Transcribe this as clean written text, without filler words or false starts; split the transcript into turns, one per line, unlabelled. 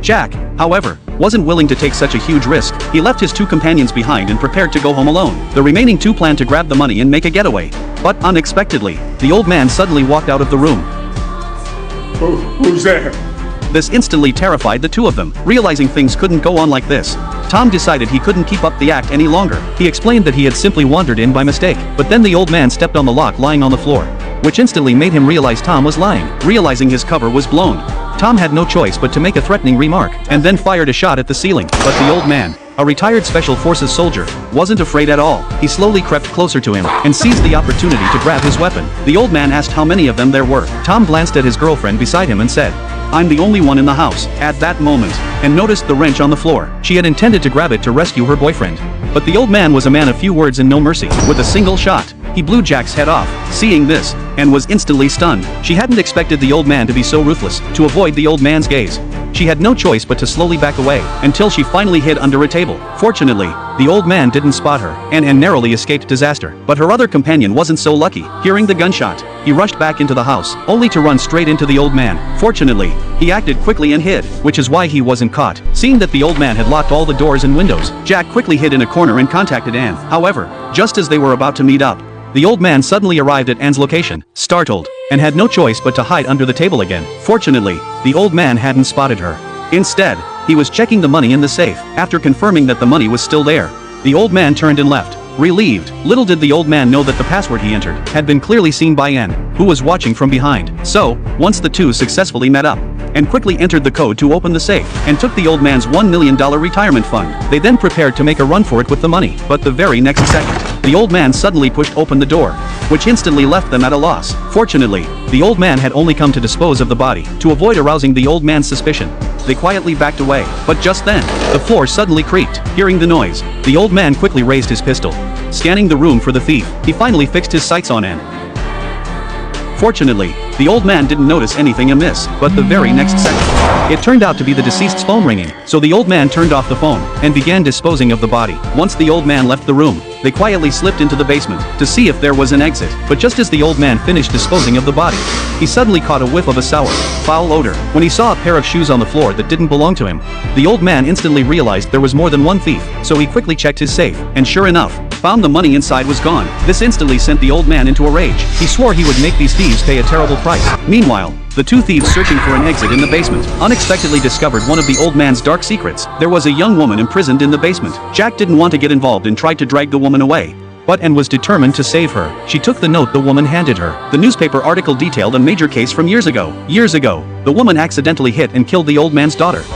Jack, however, wasn't willing to take such a huge risk. He left his two companions behind and prepared to go home alone. The remaining two planned to grab the money and make a getaway. But unexpectedly, the old man suddenly walked out of the room.
Who's there?
This instantly terrified the two of them. Realizing things couldn't go on like this, Tom decided he couldn't keep up the act any longer. He explained that he had simply wandered in by mistake. But then the old man stepped on the lock lying on the floor, which instantly made him realize Tom was lying. Realizing his cover was blown, Tom had no choice but to make a threatening remark, and then fired a shot at the ceiling. But the old man, a retired Special Forces soldier, wasn't afraid at all. He slowly crept closer to him and seized the opportunity to grab his weapon. The old man asked how many of them there were. Tom glanced at his girlfriend beside him and said, "I'm the only one in the house," at that moment, and noticed the wrench on the floor. She had intended to grab it to rescue her boyfriend. But the old man was a man of few words and no mercy. With a single shot, he blew Jack's head off. Seeing this, and was instantly stunned. She hadn't expected the old man to be so ruthless. To avoid the old man's gaze, she had no choice but to slowly back away, until she finally hid under a table. Fortunately, the old man didn't spot her, and narrowly escaped disaster. But her other companion wasn't so lucky. Hearing the gunshot, he rushed back into the house, only to run straight into the old man. Fortunately, he acted quickly and hid, which is why he wasn't caught. Seeing that the old man had locked all the doors and windows, Jack quickly hid in a corner and contacted Anne. However, just as they were about to meet up, the old man suddenly arrived at Anne's location, startled, and had no choice but to hide under the table again. Fortunately, the old man hadn't spotted her. Instead, he was checking the money in the safe. After confirming that the money was still there, the old man turned and left. Relieved, little did the old man know that the password he entered had been clearly seen by Anne, who was watching from behind. So, once the two successfully met up, and quickly entered the code to open the safe, and took the old man's $1 million retirement fund, they then prepared to make a run for it with the money. But the very next second, the old man suddenly pushed open the door, which instantly left them at a loss. Fortunately, the old man had only come to dispose of the body. To avoid arousing the old man's suspicion, they quietly backed away. But just then, the floor suddenly creaked. Hearing the noise, the old man quickly raised his pistol. Scanning the room for the thief, he finally fixed his sights on Anne. Fortunately, the old man didn't notice anything amiss, but the very next second, it turned out to be the deceased's phone ringing. So the old man turned off the phone and began disposing of the body. Once the old man left the room, they quietly slipped into the basement to see if there was an exit. But just as the old man finished disposing of the body, he suddenly caught a whiff of a sour, foul odor. When he saw a pair of shoes on the floor that didn't belong to him, the old man instantly realized there was more than one thief. So he quickly checked his safe, and sure enough, found the money inside was gone. This instantly sent the old man into a rage. He swore he would make these thieves pay a terrible price. Meanwhile, the two thieves searching for an exit in the basement unexpectedly discovered one of the old man's dark secrets. There was a young woman imprisoned in the basement. Jack didn't want to get involved and tried to drag the woman away, but Anne was determined to save her. She took the note the woman handed her. The newspaper article detailed a major case from years ago. Years ago, the woman accidentally hit and killed the old man's daughter.